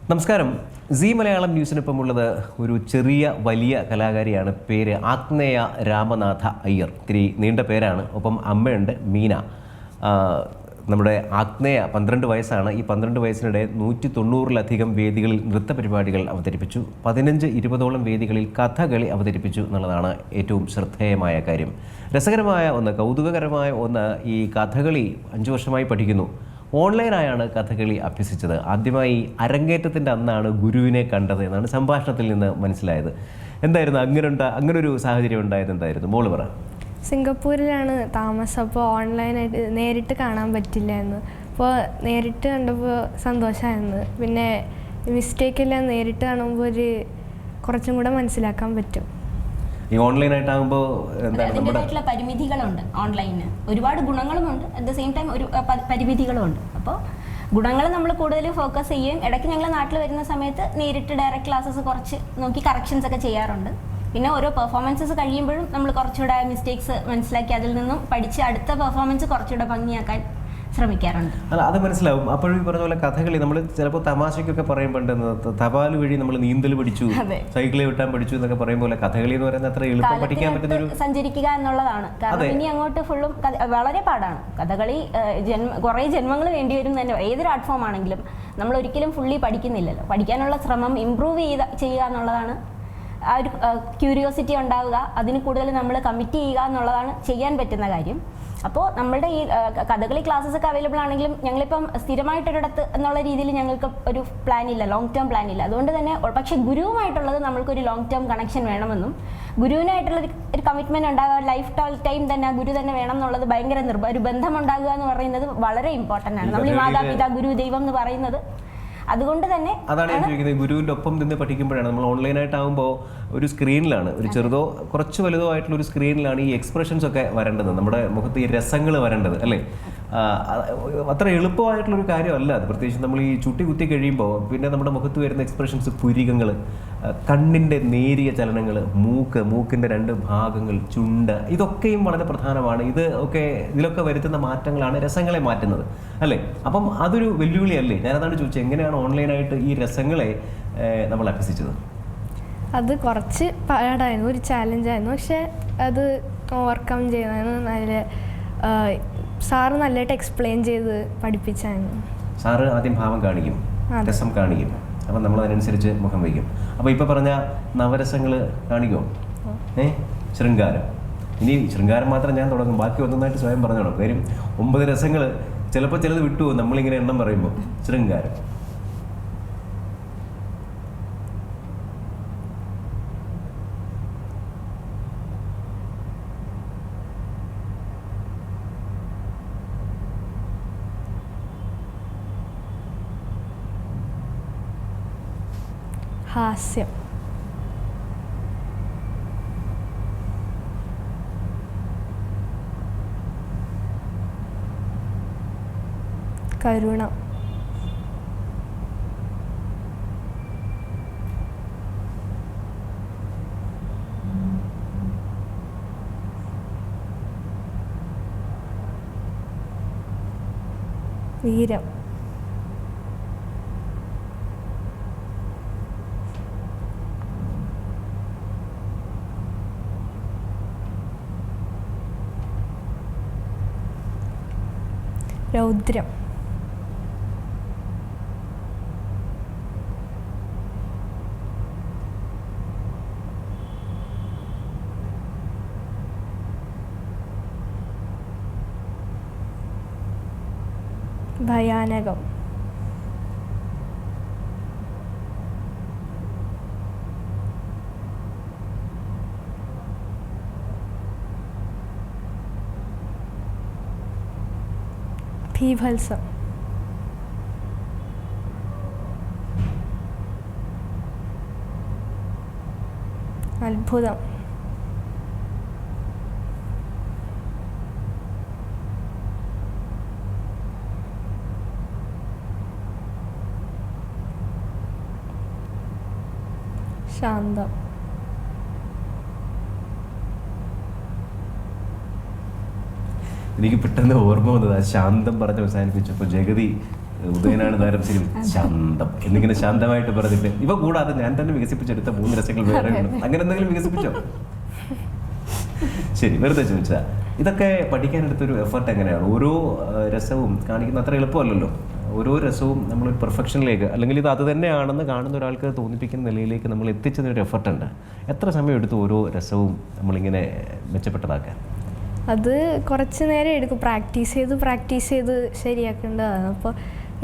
നമസ്കാരം. സി മലയാളം ന്യൂസിനൊപ്പമുള്ളത് ഒരു ചെറിയ വലിയ കലാകാരിയാണ്. പേര് ആഗ്നേയ രാമനാഥ അയ്യർ. ഇത്തിരി നീണ്ട പേരാണ്. ഒപ്പം അമ്മയുണ്ട്, മീന. നമ്മുടെ ആഗ്നേയ 12 വയസ്സാണ്. ഈ 12 വയസ്സിനിടെ 190-ലധികം വേദികളിൽ നൃത്തപരിപാടികൾ അവതരിപ്പിച്ചു. 15-20ഓളം വേദികളിൽ കഥകളി അവതരിപ്പിച്ചു എന്നുള്ളതാണ് ഏറ്റവും ശ്രദ്ധേയമായ കാര്യം. രസകരമായ ഒന്ന്, കൗതുകകരമായ ഒന്ന്, ഈ കഥകളി 5 വർഷമായി പഠിക്കുന്നു. ഓൺലൈനായാണ് കഥകളി അഭ്യസിച്ചത്. ആദ്യമായി അരങ്ങേറ്റത്തിൻ്റെ അന്നാണ് ഗുരുവിനെ കണ്ടത് എന്നാണ് സംഭാഷണത്തിൽ നിന്ന് മനസ്സിലായത്. എന്തായിരുന്നു അങ്ങനൊരു സാഹചര്യം ഉണ്ടായത്? എന്തായിരുന്നു മോള് പറ? സിംഗപ്പൂരിലാണ് താമസം. അപ്പോൾ ഓൺലൈനായിട്ട് നേരിട്ട് കാണാൻ പറ്റില്ലായിരുന്നു. അപ്പോൾ നേരിട്ട് കണ്ടപ്പോൾ സന്തോഷമായിരുന്നു. പിന്നെ മിസ്റ്റേക്കെല്ലാം നേരിട്ട് കാണുമ്പോൾ കുറച്ചും കൂടെ മനസ്സിലാക്കാൻ പറ്റും. ഈ ഓൺലൈനായിട്ടാകുമ്പോൾ അതിൻ്റെതായിട്ടുള്ള പരിമിതികളുണ്ട്. ഓൺലൈനിന് ഒരുപാട് ഗുണങ്ങളുമുണ്ട്, അറ്റ് ദ സെയിം ടൈം ഒരു പരിമിതികളുമുണ്ട്. അപ്പോൾ ഗുണങ്ങൾ നമ്മൾ കൂടുതൽ ഫോക്കസ് ചെയ്യും. ഇടയ്ക്ക് ഞങ്ങൾ നാട്ടിൽ വരുന്ന സമയത്ത് നേരിട്ട് ഡയറക്റ്റ് ക്ലാസ്സസ് കുറച്ച് നോക്കി കറക്ഷൻസ് ഒക്കെ ചെയ്യാറുണ്ട്. പിന്നെ ഓരോ പെർഫോമൻസസ് കഴിയുമ്പോഴും നമ്മൾ കുറച്ചുകൂടെ മിസ്റ്റേക്സ് മനസ്സിലാക്കി അതിൽ നിന്നും പഠിച്ച് അടുത്ത പെർഫോമൻസ് കുറച്ചുകൂടെ ഭംഗിയാക്കാൻ ശ്രമിക്കാറുണ്ട്. അല്ല, അത് മനസ്സിലാവും. അപ്പോഴും ഈ പറഞ്ഞ പോലെ കഥകളി നമ്മൾ ചിലപ്പോൾ തമാശയ്ക്കൊക്കെ പറയുമ്പോൾ തപാൽ വഴി നമ്മൾ നീന്തൽ പഠിച്ചു, സൈക്കിളിൽ വിട്ടാൻ പഠിച്ചു എന്നൊക്കെ പറയുമ്പോൾ കഥകളി എന്ന് പറയുന്നത് അത്ര എളുപ്പം പഠിക്കാൻ പറ്റുന്ന ഒരു സഞ്ചരിക്കുക എന്നുള്ളതാണ്. കാരണം ഇനി അങ്ങോട്ട് ഫുള്ളും വളരെ പാടാണ്. കഥകളി കുറേ ജന്മങ്ങൾ വേണ്ടി വരും തന്നെ. ഏതൊരു ആർട്ട് ഫോം ആണെങ്കിലും നമ്മൾ ഒരിക്കലും ഫുള്ളി പഠിക്കുന്നില്ലല്ലോ. പഠിക്കാനുള്ള ശ്രമം ഇമ്പ്രൂവ് ചെയ്യുക എന്നുള്ളതാണ്. ആ ഒരു ക്യൂരിയോസിറ്റി ഉണ്ടാവുക, അതിന് കൂടുതൽ നമ്മൾ കമ്മിറ്റ് ചെയ്യുക എന്നുള്ളതാണ് ചെയ്യാൻ പറ്റുന്ന കാര്യം. അപ്പോൾ നമ്മളുടെ ഈ കഥകളി ക്ലാസ്സസ് ഒക്കെ അവൈലബിൾ ആണെങ്കിലും ഞങ്ങളിപ്പം സ്ഥിരമായിട്ടൊരിടത്ത് എന്നുള്ള രീതിയിൽ ഞങ്ങൾക്ക് ഒരു പ്ലാൻ ഇല്ല, ലോങ് ടേം പ്ലാൻ ഇല്ല. അതുകൊണ്ട് തന്നെ പക്ഷേ ഗുരുവുമായിട്ടുള്ളത് നമ്മൾക്കൊരു ലോങ് ടേം കണക്ഷൻ വേണമെന്നും ഗുരുവിനായിട്ടുള്ള ഒരു കമ്മിറ്റ്മെൻറ്റ് ഉണ്ടാകുക, ലൈഫ് ടൈം തന്നെ ആ ഗുരു തന്നെ വേണം എന്നുള്ളത് ഭയങ്കര ഒരു ബന്ധം ഉണ്ടാകുക എന്ന് പറയുന്നത് വളരെ ഇമ്പോർട്ടൻ്റ് ആണ്. നമ്മൾ ഈ മാതാപിതാ ഗുരു ദൈവം എന്ന് പറയുന്നത് അതുകൊണ്ട് തന്നെ അതാണ് ഞാൻ ചോദിക്കുന്നത്. ഗുരുവിൻ്റെ ഒപ്പം നിന്ന് പഠിക്കുമ്പോഴാണ് നമ്മൾ ഓൺലൈനായിട്ടാകുമ്പോൾ ഒരു സ്ക്രീനിലാണ്, ഒരു ചെറുതോ കുറച്ച് വലുതോ ആയിട്ടുള്ള ഒരു സ്ക്രീനിലാണ് ഈ എക്സ്പ്രഷൻസ് ഒക്കെ വരേണ്ടത്, നമ്മുടെ മുഖത്ത് ഈ രസങ്ങൾ വരേണ്ടത് അല്ലേ? അത്ര എളുപ്പമായിട്ടുള്ളൊരു കാര്യമല്ല അത്. പ്രത്യേകിച്ച് നമ്മൾ ഈ ചുട്ടി കുത്തി കഴിയുമ്പോൾ പിന്നെ നമ്മുടെ മുഖത്ത് വരുന്ന എക്സ്പ്രഷൻസ്, പുരികങ്ങൾ, കണ്ണിൻ്റെ നേരിയ ചലനങ്ങൾ, മൂക്കിൻ്റെ 2 ഭാഗങ്ങൾ, ചുണ്ട്, ഇതൊക്കെയും വളരെ പ്രധാനമാണ്. ഇതിലൊക്കെ വരുത്തുന്ന മാറ്റങ്ങളാണ് രസങ്ങളെ മാറ്റുന്നത് അല്ലേ? അപ്പം അതൊരു വെല്ലുവിളിയല്ലേ? ഞാനതാണ് ചോദിച്ചത്, എങ്ങനെയാണ് ഓൺലൈനായിട്ട് ഈ രസങ്ങളെ നമ്മൾ അഭ്യസിച്ചത്? അത് കുറച്ച് പാടായിരുന്നു, ഒരു ചാലഞ്ചായിരുന്നു. പക്ഷെ അത് ഓവർകം ചെയ്യുന്നതിന് നല്ല സാറ് നല്ലതായിട്ട് എക്സ്പ്ലെയിൻ ചെയ്ത് പഠിപ്പിച്ചായിരുന്നു. സാറ് ആദ്യം ഭാവം കാണിക്കും, രസം കാണിക്കും, അപ്പം നമ്മൾ അതിനനുസരിച്ച് മുഖം വയ്ക്കും. അപ്പോൾ ഇപ്പോൾ പറഞ്ഞ നവരസങ്ങൾ കാണിക്കുമോ? ശൃംഗാരം. ഇനി ശൃംഗാരം മാത്രം ഞാൻ തുടങ്ങും, ബാക്കി ഒന്നൊന്നായിട്ട് സ്വയം പറഞ്ഞോളാം. കാര്യം 9 രസങ്ങൾ ചിലപ്പോൾ ചിലത് വിട്ടുപോകും നമ്മളിങ്ങനെ എണ്ണം പറയുമ്പോൾ. ശൃംഗാരം. ഹാസ്യം. കരുണ. വീരം. രൗദ്രം. ഭയാനകം. ഭീഭത്സം. അത്ഭുതം. ശാന്തം. എനിക്ക് പെട്ടെന്ന് ഓർമ്മ വന്നത് ആ ശാന്തം പറഞ്ഞ് അവസാനിപ്പിച്ചപ്പോൾ ജഗതി ഉദയനാണ് താരം ശരി ശാന്തം എന്നിങ്ങനെ ശാന്തമായിട്ട് പറഞ്ഞിട്ട് ഇവ കൂടാതെ ഞാൻ തന്നെ വികസിപ്പിച്ചെടുത്ത 3 രസങ്ങൾ വേറെ ഉണ്ട്. അങ്ങനെ എന്തെങ്കിലും വികസിപ്പിച്ചോ? ശരി, വെറുതെ ചോദിച്ചാ ഇതൊക്കെ പഠിക്കാനെടുത്തൊരു എഫർട്ട് എങ്ങനെയാണ്? ഓരോ രസവും കാണിക്കുന്ന അത്ര എളുപ്പമല്ലല്ലോ. ഓരോ രസവും നമ്മളൊരു പെർഫെക്ഷനിലേക്ക് അല്ലെങ്കിൽ ഇത് അത് തന്നെയാണെന്ന് കാണുന്ന ഒരാൾക്ക് തോന്നിപ്പിക്കുന്ന നിലയിലേക്ക് നമ്മൾ എത്തിച്ചതൊരു എഫർട്ടുണ്ട്. എത്ര സമയം എടുത്തു ഓരോ രസവും നമ്മളിങ്ങനെ മെച്ചപ്പെട്ടതാക്കാൻ? അത് കുറച്ച് നേരം എടുക്കും. പ്രാക്ടീസ് ചെയ്ത് ശരിയാക്കേണ്ടതാണ്. അപ്പോൾ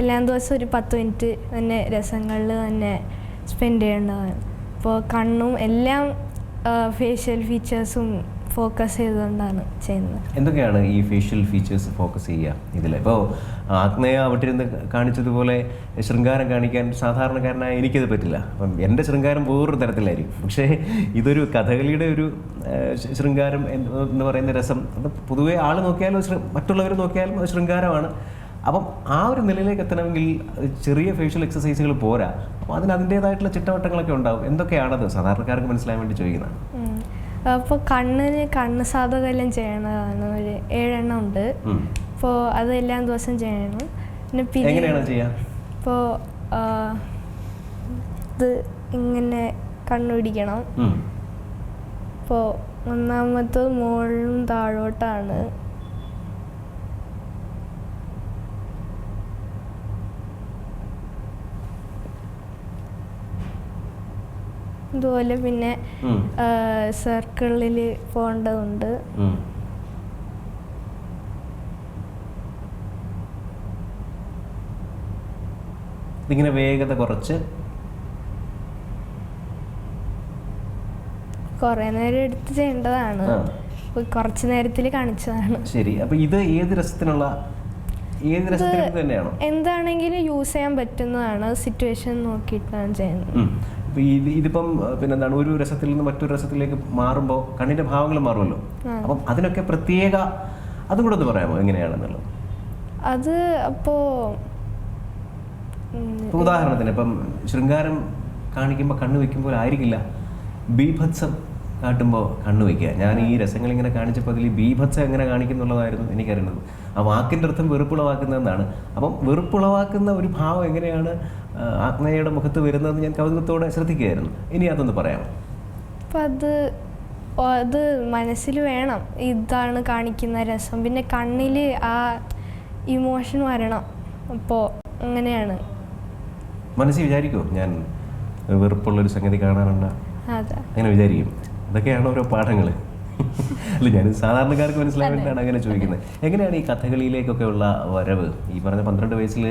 എല്ലാ ദിവസവും ഒരു 10 മിനിറ്റ് തന്നെ രസങ്ങളിൽ തന്നെ സ്പെൻഡ് ചെയ്യേണ്ടതാണ്. അപ്പോൾ കണ്ണും എല്ലാം ഫേഷ്യൽ ഫീച്ചേഴ്സും ഫോക്കസ് ചെയ്തുകൊണ്ടാണ് ചെയ്യുന്നത്. എന്തൊക്കെയാണ് ഈ ഫേഷ്യൽ ഫീച്ചേഴ്സ് ഫോക്കസ് ചെയ്യുക ഇതിൽ? ഇപ്പോൾ ആഗ്നേയ അവിടെ ഇരുന്ന് കാണിച്ചതുപോലെ ശൃംഗാരം കാണിക്കാൻ സാധാരണക്കാരനായ എനിക്കത് പറ്റില്ല. അപ്പം എൻ്റെ ശൃംഗാരം വേറൊരു തരത്തിലായിരിക്കും. പക്ഷേ ഇതൊരു കഥകളിയുടെ ഒരു ശൃംഗാരം എന്ന് പറയുന്ന രസം അത് പൊതുവേ ആൾ നോക്കിയാലും മറ്റുള്ളവർ നോക്കിയാലും അത് ശൃംഗാരമാണ്. അപ്പം ആ ഒരു നിലയിലേക്ക് എത്തണമെങ്കിൽ ചെറിയ ഫേഷ്യൽ എക്സസൈസുകൾ പോരാ. അപ്പോൾ അതിൻ്റേതായിട്ടുള്ള ചിട്ടവട്ടങ്ങളൊക്കെ ഉണ്ടാവും. എന്തൊക്കെയാണത് സാധാരണക്കാർക്ക് മനസ്സിലാൻ വേണ്ടി ചോദിക്കുന്നത്? അപ്പോൾ കണ്ണ് സാധകമെല്ലാം ചെയ്യണതാണ്. ഒരു 7 എണ്ണം ഉണ്ട്. അപ്പോൾ അതെല്ലാം ദിവസം ചെയ്യണം. പിന്നെ എങ്ങനെയാണ് ചെയ്യുക? ഇപ്പോൾ ഇത് ഇങ്ങനെ കണ്ണു പിടിക്കണം. ഇപ്പോൾ ഒന്നാമത്തത് മുകളിലും താഴോട്ടാണ്. ഇതുപോലെ പിന്നെ സർക്കിളിൽ പോകേണ്ടതുണ്ട്. ഇങ്ങനെ വേഗത കുറച്ച് കുറേ നേരം എടുത്ത് ചെയ്യേണ്ടതാണ്. കുറച്ച് നേരത്തിൽ കാണിച്ചതാണ്. ശരി. അപ്പൊ ഇത് ഏത് രസത്തിനുള്ള തന്നെയാണോ? എന്താണെങ്കിലും യൂസ് ചെയ്യാൻ പറ്റുന്നതാണ്. സിറ്റുവേഷൻ നോക്കിയിട്ടാണ് ചെയ്യുന്നത്. ഇതിപ്പം പിന്നെന്താണ്, ഒരു രസത്തിൽ നിന്ന് മറ്റൊരു രസത്തിലേക്ക് മാറുമ്പോൾ കണ്ണിന്റെ ഭാവങ്ങൾ മാറുമല്ലോ. അപ്പം അതിനൊക്കെ പ്രത്യേക അതും കൂടെ ഒന്ന് പറയാമോ എങ്ങനെയാണെന്നുള്ളത്? അത് അപ്പോൾ ഉദാഹരണത്തിന് ഇപ്പം ശൃംഗാരം കാണിക്കുമ്പോൾ കണ്ണ് വയ്ക്കുമ്പോൾ ആയിരിക്കില്ല ബീഭത്സം കാട്ടുമ്പോൾ കണ്ണു വയ്ക്കുക. ഞാൻ ഈ രസങ്ങൾ ഇങ്ങനെ കാണിച്ചപ്പോൾ അതിൽ ബീഭത്സം എങ്ങനെ കാണിക്കുന്നുള്ളതായിരുന്നു എനിക്കറിയുന്നത്. ആ വാക്കിൻ്റെ അർത്ഥം വെറുപ്പുളവാക്കുന്നതെന്നാണ്. അപ്പം വെറുപ്പുളവാക്കുന്ന ഒരു ഭാവം എങ്ങനെയാണ് ആഗ്നേയയുടെ മുഖത്ത് വരുന്നതെന്ന് ഞാൻ കൗതുകത്തോടെ ശ്രദ്ധിക്കുകയായിരുന്നു. ഇനി അതൊന്ന് പറയാമോ? അപ്പം അത് മനസ്സിൽ വേണം. ഇതാണ് കാണിക്കുന്ന രസം. പിന്നെ കണ്ണിൽ ആ ഇമോഷൻ വരണം. അപ്പോൾ അങ്ങനെയാണ്. മനസ്സിൽ വിചാരിക്കുമോ ഞാൻ വെറുപ്പുള്ളൊരു സംഗതി കാണാനുണ്ട്, അങ്ങനെ വിചാരിക്കും? അതൊക്കെയാണ് ഓരോ പാഠങ്ങൾ. അല്ല, ഞാൻ സാധാരണക്കാർക്ക് മനസ്സിലാൻ വേണ്ടിയിട്ടാണ് അങ്ങനെ ചോദിക്കുന്നത്. എങ്ങനെയാണ് ഈ കഥകളിയിലേക്കൊക്കെ ഉള്ള വരവ്? ഈ പറഞ്ഞ 12 വയസ്സിൽ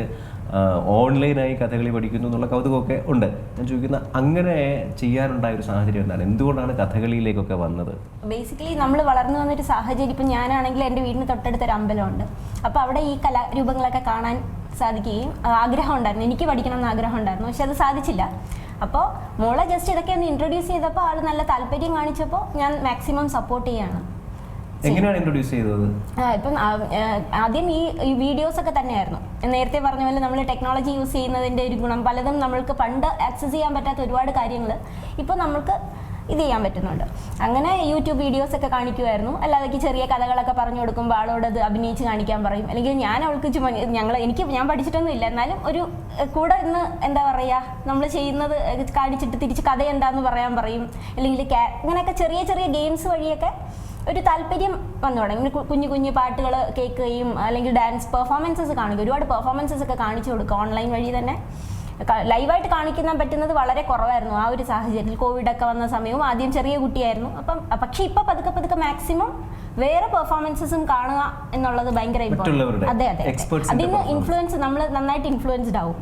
ഓൺലൈനായി കഥകളി പഠിക്കുന്നു എന്നുള്ള കൗതുകമൊക്കെ ഉണ്ട്. ഞാൻ ചോദിക്കുന്ന അങ്ങനെ ചെയ്യാനുണ്ടായ ഒരു സാഹചര്യം എന്താണ്? എന്തുകൊണ്ടാണ് കഥകളിയിലേക്കൊക്കെ വന്നത്? ബേസിക്കലി നമ്മൾ വളർന്നു വന്നൊരു സാഹചര്യം. ഇപ്പം ഞാനാണെങ്കിൽ എൻ്റെ വീടിന് തൊട്ടടുത്തൊരു അമ്പലമുണ്ട്. അപ്പോൾ അവിടെ ഈ കലാരൂപങ്ങളൊക്കെ കാണാൻ സാധിക്കുകയും ആഗ്രഹം ഉണ്ടായിരുന്നു. എനിക്ക് പഠിക്കണം എന്ന് ആഗ്രഹം ഉണ്ടായിരുന്നു, പക്ഷെ അത് സാധിച്ചില്ല. അപ്പോൾ മോളെ ജസ്റ്റ് ഇതൊക്കെ ഒന്ന് ഇൻട്രൊഡ്യൂസ് ചെയ്തപ്പോൾ ആൾ നല്ല താല്പര്യം കാണിച്ചപ്പോൾ ഞാൻ മാക്സിമം സപ്പോർട്ട് ചെയ്യാണ്. എങ്ങനെയാണ് ഇൻട്രൊഡ്യൂസ് ചെയ്തത്? ഇപ്പം ആദ്യം ഈ വീഡിയോസ് ഒക്കെ തന്നെയായിരുന്നു. നേരത്തെ പറഞ്ഞ പോലെ നമ്മൾ ടെക്നോളജി യൂസ് ചെയ്യുന്നതിൻ്റെ ഒരു ഗുണം, പലതും നമ്മൾക്ക് പണ്ട് ആക്സസ് ചെയ്യാൻ പറ്റാത്ത ഒരുപാട് കാര്യങ്ങൾ ഇപ്പോൾ നമ്മൾക്ക് ഇത് ചെയ്യാൻ പറ്റുന്നുണ്ട്. അങ്ങനെ യൂട്യൂബ് വീഡിയോസ് ഒക്കെ കാണിക്കുമായിരുന്നു. അല്ലാതെ ചെറിയ കഥകളൊക്കെ പറഞ്ഞു കൊടുക്കുമ്പോൾ ആളോട് അത് അഭിനയിച്ച് കാണിക്കാൻ പറയും. അല്ലെങ്കിൽ ഞാൻ അവൾക്ക് ഞാൻ പഠിച്ചിട്ടൊന്നും ഇല്ല, എന്നാലും ഒരു കൂടെ ഇന്ന് എന്താ പറയുക, നമ്മൾ ചെയ്യുന്നത് കാണിച്ചിട്ട് തിരിച്ച് കഥ എന്താണെന്ന് പറയാൻ പറയും. അല്ലെങ്കിൽ ഇങ്ങനെയൊക്കെ ചെറിയ ചെറിയ ഗെയിംസ് വഴിയൊക്കെ ഒരു താല്പര്യം വന്നു തുടങ്ങി. കുഞ്ഞു കുഞ്ഞു പാട്ടുകൾ കേൾക്കുകയും അല്ലെങ്കിൽ ഡാൻസ് പെർഫോമൻസസ് കാണിക്കും. ഒരുപാട് പെർഫോമൻസസ് ഒക്കെ കാണിച്ചു കൊടുക്കുക ഓൺലൈൻ വഴി തന്നെ. ലൈവായിട്ട് കാണിക്കാൻ പറ്റുന്നത് വളരെ കുറവായിരുന്നു ആ ഒരു സാഹചര്യത്തിൽ. കോവിഡൊക്കെ വന്ന സമയവും ആദ്യം ചെറിയ കുട്ടിയായിരുന്നു. പക്ഷെ ഇപ്പം പതുക്കെ മാക്സിമം വേറെ പെർഫോമൻസസും കാണുക എന്നുള്ളത് ഭയങ്കര ഇമ്പോർട്ടൻറ്റ്. അതെ, അതിന് ഇൻഫ്ലുവൻസ്, നമ്മൾ നന്നായിട്ട് ഇൻഫ്ലുവൻസ്ഡ് ആവും.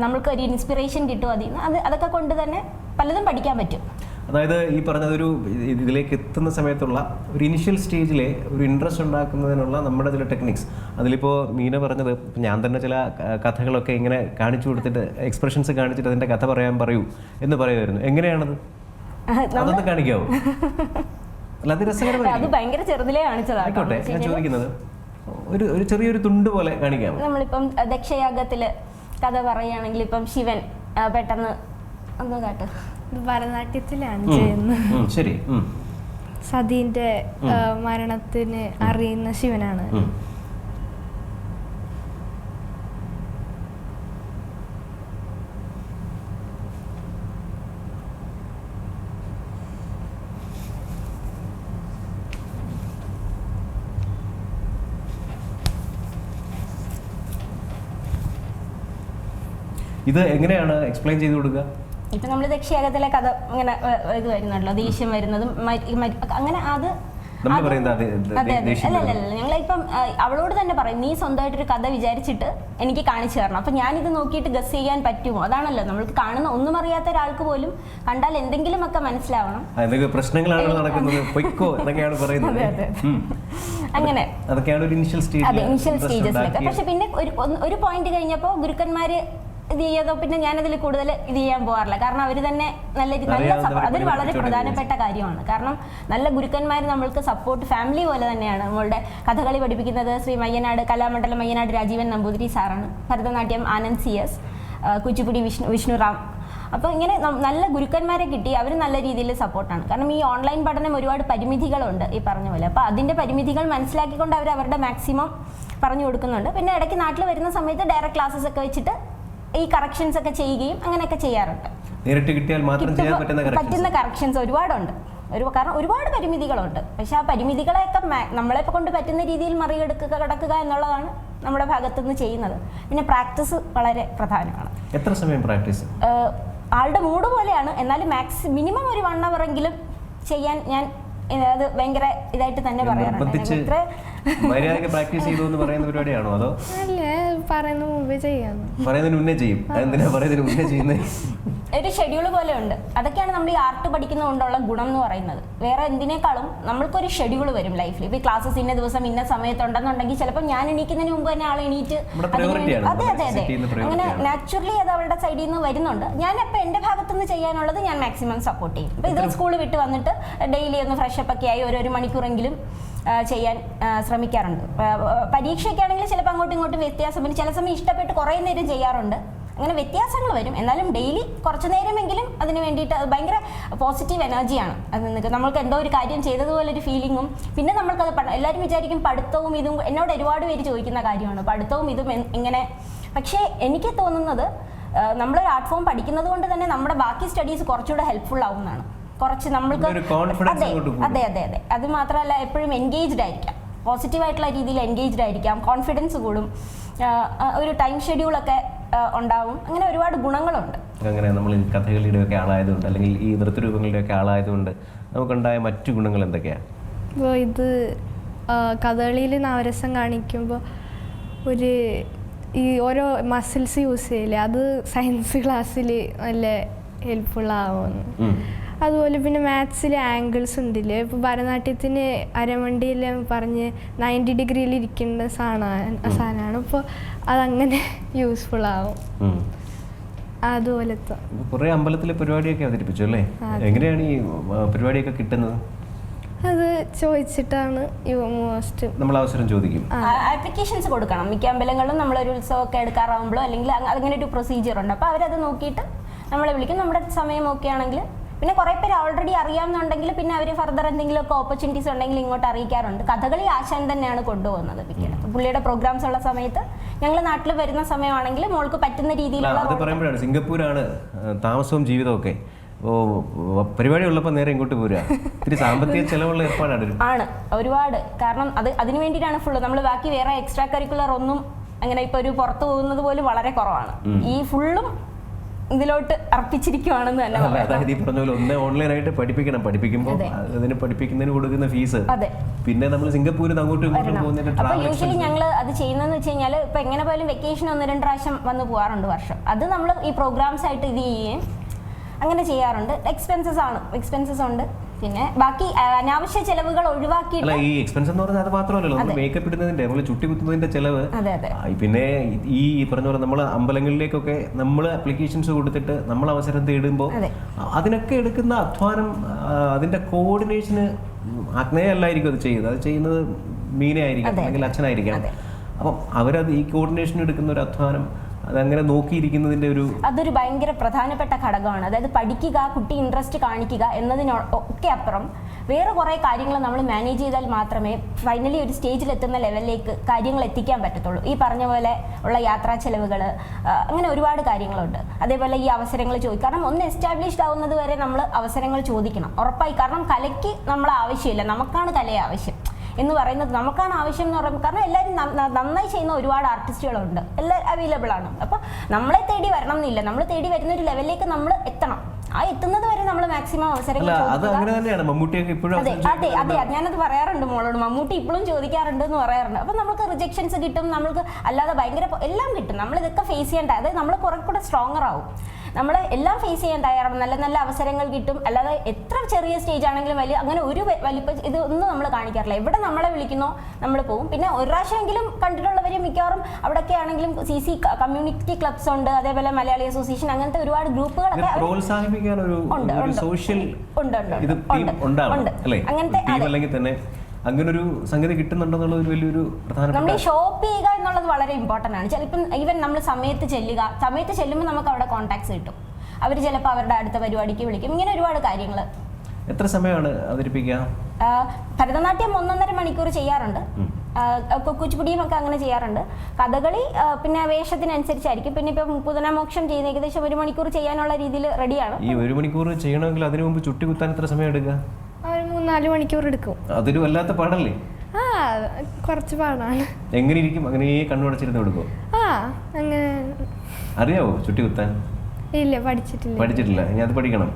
നമ്മൾക്ക് ഒരു ഇൻസ്പിറേഷൻ കിട്ടും അതിൽ നിന്ന്. അതൊക്കെ കൊണ്ട് തന്നെ പലതും പഠിക്കാൻ പറ്റും. അതായത് ഈ പറഞ്ഞതൊരു ഇതിലേക്ക് എത്തുന്ന സമയത്തുള്ള ഒരു ഇനിഷ്യൽ സ്റ്റേജിലെ ഒരു ഇൻട്രസ്റ്റ് ഉണ്ടാക്കുന്നതിനുള്ള നമ്മുടെ ചില ടെക്നിക്സ്. അതിലിപ്പോൾ മീന പറഞ്ഞത്, ഞാൻ തന്നെ ചില കഥകളൊക്കെ ഇങ്ങനെ കാണിച്ചു കൊടുത്തിട്ട് എക്സ്പ്രഷൻസ് കാണിച്ചിട്ട് അതിൻ്റെ കഥ പറയൂ എന്ന് പറയുമായിരുന്നു. എങ്ങനെയാണത്? അതൊന്ന് കാണിക്കാവോ? അല്ല, അത് രസകരമായി. അത് ഭയങ്കര ചെറുതിലേ കാണിച്ചതാണ്. ആയിക്കോട്ടെ, ഞാൻ ചോദിക്കുന്നത് ഒരു ചെറിയൊരു തുണ്ട് പോലെ കാണിക്കാമോ? നമ്മളിപ്പം ദക്ഷയാഗത്തില് കഥ പറയുകയാണെങ്കിൽ ഇപ്പം ശിവൻ പെട്ടെന്ന് ഒന്ന് കേട്ടോ, ഭരതനാട്യത്തിലാണ് ചെയ്യുന്നത്. ശരി. സതീന്റെ മരണത്തിന് അറിയുന്ന ശിവനാണ്. ഇത് എങ്ങനെയാണ് എക്സ്പ്ലെയിൻ ചെയ്ത് കൊടുക്കുക? ഇപ്പൊ നമ്മൾ ദക്ഷിയാഗത്തിലെ കഥ ഇങ്ങനെ ഇത് വരുന്നുണ്ടല്ലോ, ദേഷ്യം വരുന്നതും അങ്ങനെ അത് നമ്മൾ പറയുന്നത് അതെ അല്ല ഞങ്ങളിപ്പം അവളോട് തന്നെ പറയും, നീ സ്വന്തമായിട്ടൊരു കഥ വിചാരിച്ചിട്ട് എനിക്ക് കാണിച്ചു തരണം. അപ്പൊ ഞാനിത് നോക്കിയിട്ട് ഗസ് ചെയ്യാൻ പറ്റുമോ? അതാണല്ലോ നമ്മൾക്ക് കാണുന്ന ഒന്നും അറിയാത്ത ഒരാൾക്ക് പോലും കണ്ടാൽ എന്തെങ്കിലും ഒക്കെ മനസ്സിലാവണം. പ്രശ്നങ്ങളാണ് നടക്കുന്നത്, പൊയ്ക്കോ എന്നൊക്കെയാണ് പറയുന്നത്. അങ്ങനെ അതൊക്കെയാണ് ഒരു ഇനിഷ്യൽ സ്റ്റേജസിലൊക്കെ. പക്ഷെ പിന്നെ ഒരു പോയിന്റ് കഴിഞ്ഞപ്പോൾ ഗുരുക്കന്മാര് ഇത് ചെയ്തോ പിന്നെ ഞാനതിൽ കൂടുതൽ ഇത് ചെയ്യാൻ പോകാറില്ല. കാരണം അവർ തന്നെ നല്ല അതൊരു വളരെ പ്രധാനപ്പെട്ട കാര്യമാണ്. കാരണം നല്ല ഗുരുക്കന്മാർ നമ്മൾക്ക് സപ്പോർട്ട് ഫാമിലി പോലെ തന്നെയാണ്. നമ്മളുടെ കഥകളി പഠിപ്പിക്കുന്നത് ശ്രീ മയ്യനാട് കലാമണ്ഡലം മയ്യനാട് രാജീവൻ നമ്പൂതിരി സാറാണ്. ഭരതനാട്യം ആനന്ദ് CS, കുച്ചിപ്പുടി വിഷ്ണുറാം. അപ്പോൾ ഇങ്ങനെ നല്ല ഗുരുക്കന്മാരെ കിട്ടി, അവർ നല്ല രീതിയിൽ സപ്പോർട്ടാണ്. കാരണം ഈ ഓൺലൈൻ പഠനം ഒരുപാട് പരിമിതികളുണ്ട് ഈ പറഞ്ഞ പോലെ. അപ്പോൾ അതിൻ്റെ പരിമിതികൾ മനസ്സിലാക്കിക്കൊണ്ട് അവർ അവരുടെ മാക്സിമം പറഞ്ഞു കൊടുക്കുന്നുണ്ട്. പിന്നെ ഇടയ്ക്ക് നാട്ടിൽ വരുന്ന സമയത്ത് ഡയറക്റ്റ് ക്ലാസ്സസ് ഒക്കെ വെച്ചിട്ട് ഈ കറക്ഷൻസ് ഒക്കെ ചെയ്യുകയും അങ്ങനെയൊക്കെ ചെയ്യാറുണ്ട്. നേരിട്ട് കിട്ടിയാൽ മാത്രം ചെയ്യാൻ പറ്റുന്ന കറക്ഷൻസ് ഒരുപാടുണ്ട്. കാരണം ഒരുപാട് പരിമിതികളുണ്ട്. പക്ഷെ ആ പരിമിതികളെയൊക്കെ നമ്മളെ കൊണ്ട് പറ്റുന്ന രീതിയിൽ കടക്കുക എന്നുള്ളതാണ് നമ്മുടെ ഭാഗത്തുനിന്ന് ചെയ്യുന്നത്. പിന്നെ പ്രാക്ടീസ് വളരെ പ്രധാനമാണ്. എത്ര സമയം പ്രാക്ടീസ്? ആളുടെ മൂഡ് പോലെയാണ്. എന്നാലും മിനിമം ഒരു 1 hour എങ്കിലും ചെയ്യാൻ ഞാൻ അത് ഭയങ്കര ഇതായിട്ട് തന്നെ പറയാറുണ്ട്. പ്രാക്ടീസ് ചെയ്തു എന്ന് പറയുന്ന പരിപാടിയാണോ അതോ പറയുന്നതിന് മുന്നേ ചെയ്യും? എന്തിനാ പറയുന്നതിന് മുന്നേ ചെയ്യുന്നത്? ഒരു ഷെഡ്യൂൾ പോലെ ഉണ്ട്. അതൊക്കെയാണ് നമ്മൾ ഈ ആർട്ട് പഠിക്കുന്നതുകൊണ്ടുള്ള ഗുണം എന്ന് പറയുന്നത്. വേറെ എന്തിനേക്കാളും നമ്മൾക്കൊരു ഷെഡ്യൂൾ വരും ലൈഫിൽ. ഇപ്പോൾ ഈ ക്ലാസ്സസ് ഇന്ന ദിവസം ഇന്ന സമയത്തുണ്ടെന്നുണ്ടെങ്കിൽ ചിലപ്പോൾ ഞാൻ എണീക്കുന്നതിന് മുമ്പ് തന്നെ ആൾ എണീറ്റ് അതെ അങ്ങനെ നാച്ചുറലി അത് അവളുടെ സൈഡിൽ നിന്ന് വരുന്നുണ്ട്. ഞാൻ അപ്പോൾ എൻ്റെ ഭാഗത്തുനിന്ന് ചെയ്യാനുള്ളത് ഞാൻ മാക്സിമം സപ്പോർട്ട് ചെയ്യും. ഇപ്പോൾ ഇത് സ്കൂൾ വിട്ട് വന്നിട്ട് ഡെയിലി ഒന്ന് ഫ്രഷപ്പ് ഒക്കെ ആയി ഒരു മണിക്കൂറെങ്കിലും ചെയ്യാൻ ശ്രമിക്കാറുണ്ട്. പരീക്ഷയൊക്കെ ആണെങ്കിൽ ചിലപ്പോൾ അങ്ങോട്ടും ഇങ്ങോട്ടും വ്യത്യാസം വരും. ചില സമയം ഇഷ്ടപ്പെട്ട് കുറേ നേരം ചെയ്യാറുണ്ട്. അങ്ങനെ വ്യത്യാസങ്ങൾ വരും. എന്നാലും ഡെയിലി കുറച്ച് നേരമെങ്കിലും അതിന് വേണ്ടിയിട്ട് അത് ഭയങ്കര പോസിറ്റീവ് എനർജിയാണ്. അത് നമ്മൾക്ക് എന്തോ ഒരു കാര്യം ചെയ്തതുപോലെ ഒരു ഫീലിങ്ങും. പിന്നെ നമ്മൾക്കത് എല്ലാവരും വിചാരിക്കും പഠിത്തവും ഇതും. എന്നോട് ഒരുപാട് പേര് ചോദിക്കുന്ന കാര്യമാണ് പഠിത്തവും ഇതും എങ്ങനെ. പക്ഷേ എനിക്ക് തോന്നുന്നത് നമ്മളൊരു ആർട്ട് ഫോം പഠിക്കുന്നത് കൊണ്ട് തന്നെ നമ്മുടെ ബാക്കി സ്റ്റഡീസ് കുറച്ചുകൂടെ ഹെൽപ്ഫുൾ ആവുന്നതാണ്. കുറച്ച് നമ്മൾക്ക് അതെ അത് മാത്രമല്ല എപ്പോഴും എൻഗേജ്ഡ് ആയിരിക്കാം, പോസിറ്റീവായിട്ടുള്ള രീതിയിൽ എൻഗേജ്ഡ് ആയിരിക്കാം, കോൺഫിഡൻസ് കൂടും, ഒരു ടൈം ഷെഡ്യൂളൊക്കെ ഉണ്ടാവും. അങ്ങനെ ഒരുപാട് ഗുണങ്ങളുണ്ട്. അങ്ങനെ നമ്മൾ ഈ കഥകളിയുടെ ഒക്കെ ആളായതുകൊണ്ട് അല്ലെങ്കിൽ ഈ നൃത്തരൂപങ്ങളുടെ ഒക്കെ ആളായതുകൊണ്ട് നമുക്കുണ്ടായ മറ്റു ഗുണങ്ങൾ എന്തൊക്കെയാണ്? ഇപ്പോൾ ഇത് കഥകളിയിൽ നവരസം കാണിക്കുമ്പോൾ ഈ ഓരോ മസിൽസ് യൂസ് ചെയ്യില്ലേ, അത് സയൻസ് ക്ലാസ്സിൽ നല്ല ഹെൽപ്ഫുൾ ആവുമെന്ന്. അതുപോലെ പിന്നെ മാത്സിൽ ആംഗിൾസ് ഉണ്ടില്ലേ, ഇപ്പോൾ ഭരതനാട്യത്തിന് അരമണ്ടിയെല്ലാം പറഞ്ഞ് 90 ഡിഗ്രിയിൽ ഇരിക്കേണ്ട സാധനമാണ്. അപ്പോൾ അതങ്ങനെ യൂസ്ഫുൾ ആവും. അതുപോലത്തെ കുറേ അമ്പലത്തിലെ പരിപാടിയൊക്കെ അവതരിപ്പിച്ചു അല്ലേ? എങ്ങനെയാണ് ഈ പരിപാടിയൊക്കെ കിട്ടുന്നത്? അത് ചോദിച്ചിട്ടാണ് നമ്മൾ അവസരം ചോദിക്കും. ആപ്ലിക്കേഷൻസ് കൊടുക്കണം. മിക്ക അമ്പലങ്ങളിലും നമ്മളൊരു ഉത്സവമൊക്കെ എടുക്കാറാവുമ്പോഴോ അല്ലെങ്കിൽ അങ്ങനെ ഒരു പ്രൊസീജിയർ ഉണ്ട്. അപ്പോൾ അവരത് നോക്കിയിട്ട് നമ്മളെ വിളിക്കും. നമ്മുടെ സമയം ഓക്കെ ആണെങ്കിൽ പിന്നെ കുറേ പേര് ഓൾറെഡി അറിയാമെന്നുണ്ടെങ്കിൽ പിന്നെ അവർ ഫർദർ എന്തെങ്കിലുമൊക്കെ ഓപ്പർച്യൂണിറ്റീസ് ഉണ്ടെങ്കിൽ ഇങ്ങോട്ട് അറിയിക്കാറുണ്ട്. കഥകളി ആശാൻ തന്നെയാണ് കൊണ്ടുപോകുന്നത് പിന്നീട്. പുള്ളിയുടെ പ്രോഗ്രാംസ് ഉള്ള സമയത്ത് ഞങ്ങൾ നാട്ടിൽ വരുന്ന സമയമാണെങ്കിൽ മോൾക്ക് പറ്റുന്ന രീതിയിലുള്ള. അത് പറയുമ്പോഴാണ് സിംഗപ്പൂരാണ് താമസവും ജീവിതമൊക്കെ. പരിപാടി ഉള്ളപ്പോൾ നേരെ ഇങ്ങോട്ട് പോരുക. ഇത്തിരി സാമ്പത്തിക ചെലവുള്ള ഏർപ്പാടാണ് ഒരുപാട്. കാരണം അതിന് വേണ്ടിയിട്ടാണ് ഫുള്ള്. നമ്മൾ ബാക്കി വേറെ എക്സ്ട്രാ കരിക്കുലർ ഒന്നും അങ്ങനെ ഇപ്പോൾ ഒരു പുറത്ത് പോകുന്നത് പോലും വളരെ കുറവാണ്. ഈ ഫുള്ളും ഇതിലോട്ട് അർപ്പിച്ചിരിക്കുവാണെന്ന് തന്നെ പറയാം. അതായത് ഈ പറഞ്ഞ പോലെ ഒന്ന് ഓൺലൈനായിട്ട് പഠിപ്പിക്കുമ്പോൾ അതിന് പഠിപ്പിക്കുന്നതിന് കൊടുക്കുന്ന ഫീസ്, പിന്നെ നമ്മൾ സിംഗപ്പൂരിൽ അങ്ങോട്ടും ഇങ്ങോട്ടും പോകുന്നതിന്. അപ്പോൾ യൂഷ്വലി ഞങ്ങൾ അത് ചെയ്യുന്നതെന്ന് വെച്ച് കഴിഞ്ഞാൽ ഇപ്പം എങ്ങനെ പോലും വെക്കേഷൻ 1-2 പ്രാവശ്യം വന്ന് പോകാറുണ്ട് വർഷം. അത് നമ്മൾ ഈ പ്രോഗ്രാംസ് ആയിട്ട് ഇത് ചെയ്യുകയും അങ്ങനെ ചെയ്യാറുണ്ട്. എക്സ്പെൻസസ് ഉണ്ട്. പിന്നെ ബാക്കി അനാവശ്യ ചെലവുകൾ ഒഴിവാക്കിയിട്ട് ഈ എക്സ്പെൻസ് എന്ന് പറഞ്ഞാൽ അത് മാത്രമല്ലല്ലോ, നമ്മൾ മേക്കപ്പ് ഇടുന്നതിന്റെ, നമ്മൾ ചുട്ടി കുത്തുന്നതിന്റെ ചെലവ്, പിന്നെ ഈ പറഞ്ഞ പോലെ നമ്മൾ അമ്പലങ്ങളിലേക്കൊക്കെ നമ്മൾ ആപ്ലിക്കേഷൻസ് കൊടുത്തിട്ട് നമ്മൾ അവസരം തേടുമ്പോൾ അതിനൊക്കെ എടുക്കുന്ന അധ്വാനം, അതിന്റെ കോർഡിനേഷന് ആഗ്നേയല്ലായിരിക്കും അത് ചെയ്യുന്നത്. അത് ചെയ്യുന്നത് മീനയായിരിക്കും അല്ലെങ്കിൽ അച്ഛനായിരിക്കാം. അപ്പം അവരത് ഈ കോർഡിനേഷൻ എടുക്കുന്ന ഒരു അധ്വാനം അതങ്ങനെ നോക്കിയിരിക്കുന്നതിന്റെ അതൊരു ഭയങ്കര പ്രധാനപ്പെട്ട ഘടകമാണ്. അതായത് പഠിക്കുക, കുട്ടി ഇൻട്രസ്റ്റ് കാണിക്കുക എന്നതിനൊക്കെ അപ്പുറം വേറെ കുറേ കാര്യങ്ങൾ നമ്മൾ മാനേജ് ചെയ്താൽ മാത്രമേ ഫൈനലി ഒരു സ്റ്റേജിലെത്തുന്ന ലെവലിലേക്ക് കാര്യങ്ങൾ എത്തിക്കാൻ പറ്റത്തുള്ളൂ. ഈ പറഞ്ഞ പോലെ ഉള്ള യാത്രാ ചെലവുകൾ, അങ്ങനെ ഒരുപാട് കാര്യങ്ങളുണ്ട്. അതേപോലെ ഈ അവസരങ്ങൾ ചോദിക്കും. കാരണം ഒന്ന് എസ്റ്റാബ്ലിഷ്ഡ് ആവുന്നത് വരെ നമ്മൾ അവസരങ്ങൾ ചോദിക്കണം ഉറപ്പായി. കാരണം കലയ്ക്ക് നമ്മൾ ആവശ്യമില്ല, നമുക്കാണ് കലയെ ആവശ്യം. എന്ന് പറയുന്നത് നമുക്കാണ് ആവശ്യം എന്ന് പറയുമ്പോൾ, കാരണം എല്ലാവരും നന്നായി ചെയ്യുന്ന ഒരുപാട് ആർട്ടിസ്റ്റുകളുണ്ട്, എല്ലാം അവൈലബിൾ ആണ്. അപ്പോൾ നമ്മളെ തേടി വരണം എന്നില്ല, നമ്മൾ തേടി വരുന്ന ഒരു ലെവലിലേക്ക് നമ്മൾ എത്തണം. ആ എത്തുന്നത് വരെ നമ്മൾ മാക്സിമം അവസരങ്ങൾ അതെ ഞാനത് പറയാറുണ്ട് മോളോട്. മമ്മൂട്ടി ഇപ്പോഴും ചോദിക്കാറുണ്ട് എന്ന് പറയാറുണ്ട്. അപ്പൊ നമുക്ക് റിജക്ഷൻസ് കിട്ടും, നമ്മൾക്ക് അല്ലാതെ ഭയങ്കര എല്ലാം കിട്ടും. നമ്മൾ ഇതൊക്കെ ഫേസ് ചെയ്യേണ്ട, അതായത് നമ്മൾ കുറെ കൂടെ സ്ട്രോങ്ങർ ആവും. നമ്മൾ എല്ലാം ഫേസ് ചെയ്യാൻ തയ്യാറാണ്. നല്ല നല്ല അവസരങ്ങൾ കിട്ടും. അല്ലാതെ എത്ര ചെറിയ സ്റ്റേജ് ആണെങ്കിലും വലിയ അങ്ങനെ ഒരു വലിപ്പ ഇതൊന്നും നമ്മൾ കാണിക്കാറില്ല. എവിടെ നമ്മളെ വിളിക്കുന്നോ നമ്മൾ പോകും. പിന്നെ ഒരു പ്രാവശ്യമെങ്കിലും കണ്ടിട്ടുള്ളവർ മിക്കവാറും അവിടെയൊക്കെ ആണെങ്കിലും CC കമ്മ്യൂണിറ്റി ക്ലബ്സ് ഉണ്ട്, അതേപോലെ മലയാളി അസോസിയേഷൻ, അങ്ങനത്തെ ഒരുപാട് ഗ്രൂപ്പുകളൊക്കെ അങ്ങനത്തെ അങ്ങനെ ഒരു സംഗതി കിട്ടുന്നുണ്ടെന്നുള്ളത് ഒരു വലിയൊരു പ്രധാനപ്പെട്ട. നമ്മൾ ഈ ഷോപ്പ് ചെയ്യുക എന്നുള്ളത് വളരെ ഇമ്പോർട്ടൻ്റ് ആണ്. ചിലപ്പം ഈവൻ നമ്മൾ സമയത്ത് ചെല്ലുമ്പോൾ നമുക്ക് അവിടെ കോൺടാക്ട്സ് കിട്ടും. അവർ ചിലപ്പോൾ അവരുടെ അടുത്ത പരിപാടിക്ക് വിളിക്കും. ഇങ്ങനെ ഒരുപാട് കാര്യങ്ങൾ. എത്ര സമയമാണ് അവതരിപ്പിക്കുക? ഭരതനാട്യം 1.5 മണിക്കൂർ ചെയ്യാറുണ്ട്. കുച്ചിപ്പുടിയും ഒക്കെ അങ്ങനെ ചെയ്യാറുണ്ട്. കഥകളി പിന്നെ വേഷത്തിനനുസരിച്ചായിരിക്കും. പിന്നെ ഇപ്പം പുതനാമോക്ഷം ചെയ്യുന്ന ഏകദേശം 1 മണിക്കൂർ ചെയ്യാനുള്ള രീതിയിൽ റെഡിയാണ്. ഈ 1 മണിക്കൂർ ചെയ്യണമെങ്കിൽ അതിനു മുമ്പ് ചുട്ടി കുത്താൻ എത്ര സമയം എടുക്കുക? 3-4 മണിക്കൂർ എടുക്കും. അതൊരു വല്ലാത്ത പാടല്ലേ? കുറച്ച് പാടാണ്. എങ്ങനെ ഇരിക്കും? അങ്ങനെ കണ്ണുടച്ചിരുന്ന് കൊടുക്കും? അങ്ങനെ അറിയാവോ ചുട്ടി കുത്താൻ? ഇല്ല, പഠിച്ചിട്ടില്ല. ഞാൻ അത് പഠിക്കണം.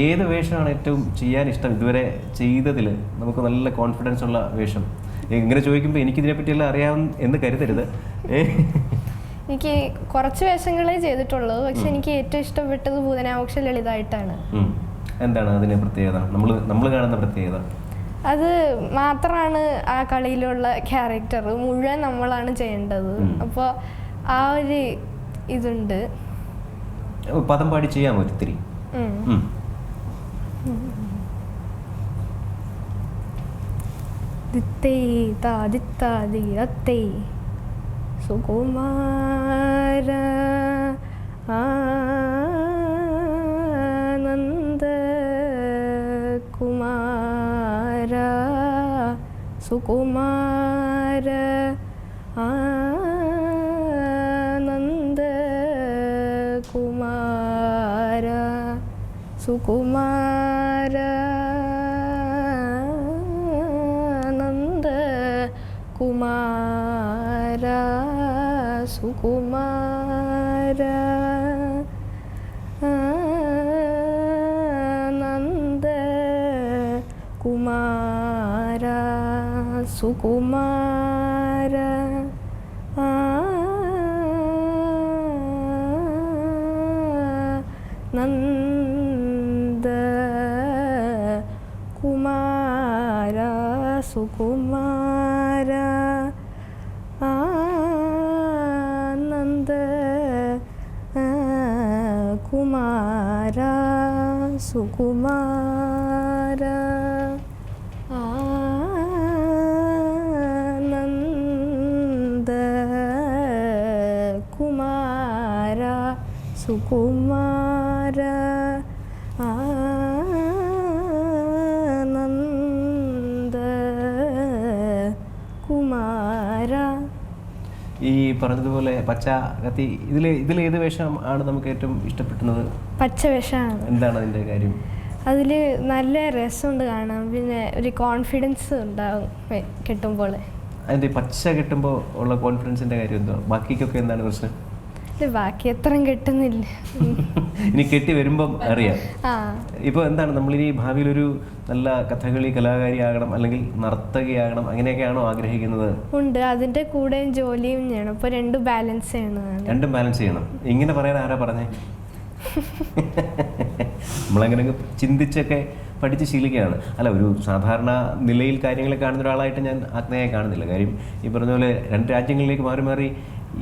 ഏത് വേഷമാണ് ഏറ്റവും ചെയ്യാൻ ഇഷ്ടം ഇതുവരെ ചെയ്തതിൽ? നമുക്ക് നല്ല കോൺഫിഡൻസ് ഉള്ള വേഷം. എങ്ങനെ ചോദിക്കുമ്പോൾ എനിക്കിതിനെ പറ്റിയെല്ലാം അറിയാം എന്ന് കരുതരുത്. എനിക്ക് കുറച്ച് വേഷങ്ങളെ ചെയ്തിട്ടുള്ളൂ. പക്ഷെ എനിക്ക് ഏറ്റവും ഇഷ്ടപ്പെട്ടത് പൂതനാമോക്ഷ ലളിതമായിട്ടാണ്. എന്താണ് അതിന്റെ പ്രത്യേകത? നമ്മൾ കാണുന്ന പ്രത്യേകത അത് മാത്രമാണ്. ആ കളിയിലുള്ള ക്യാരക്ടർ മുഴുവൻ നമ്മളാണ് ചെയ്യേണ്ടത്. അപ്പോൾ ആ ഒരു ഇതുണ്ട്. പദം പാടി ചെയ്യാമോ ഒത്തിരി? സുകുമാര ആനന്ദ കുമാര സുകുമാര ആനന്ദ കുമാര സുകുമാര ആനന്ദ കുമാര സുകുമാര ആനന്ദ കുമാര സുകുമാര ആനന്ദ കുമാര സുകുമാര ആനന്ദ കുമാര സുകുമാര ആനന്ദ കുമാര സുകുമാര ആനന്ദ കുമാര. ഈ പറഞ്ഞതുപോലെ പച്ച കത്തി, ഇതിൽ ഏത് വേഷം ആണ് നമുക്ക് ഏറ്റവും ഇഷ്ടപ്പെടുന്നത്? പച്ച വേഷമാണ്. എന്താണ് അതിൻ്റെ കാര്യം? അതിൽ നല്ല രസമുണ്ട് കാണാൻ. പിന്നെ ഒരു കോൺഫിഡൻസ് ഉണ്ടാവും കെട്ടുമ്പോൾ. അതിൻ്റെ പച്ച കിട്ടുമ്പോൾ ഉള്ള കോൺഫിഡൻസിൻ്റെ കാര്യം എന്തോ? ബാക്കിക്കൊക്കെ എന്താണ് പ്രശ്നം? ബാക്കി എത്രയും കെട്ടുന്നില്ല. ഇനി കെട്ടി വരുമ്പം അറിയാം. ഇപ്പോൾ എന്താണ് നമ്മളിനി ഭാവിയിലൊരു നല്ല കഥകളി കലാകാരിയാകണം അല്ലെങ്കിൽ നർത്തകിയാകണം അങ്ങനെയൊക്കെയാണോ ആഗ്രഹിക്കുന്നത്? ഉണ്ട്. അതിൻ്റെ കൂടെ ജോലിയും ചെയ്യണം. അപ്പോൾ രണ്ടും ബാലൻസ് ചെയ്യണം. ഇങ്ങനെ പറയാൻ ആരാ പറഞ്ഞേ? നമ്മളങ്ങനെ ചിന്തിച്ചൊക്കെ പഠിച്ച് ശീലിക്കുകയാണ്. അല്ല, ഒരു സാധാരണ നിലയിൽ കാര്യങ്ങൾ കാണുന്ന ഒരാളായിട്ട് ഞാൻ ആഗ്നേയെ കാണുന്നില്ല. കാര്യം ഈ പറഞ്ഞ പോലെ 2 രാജ്യങ്ങളിലേക്ക് മാറി മാറി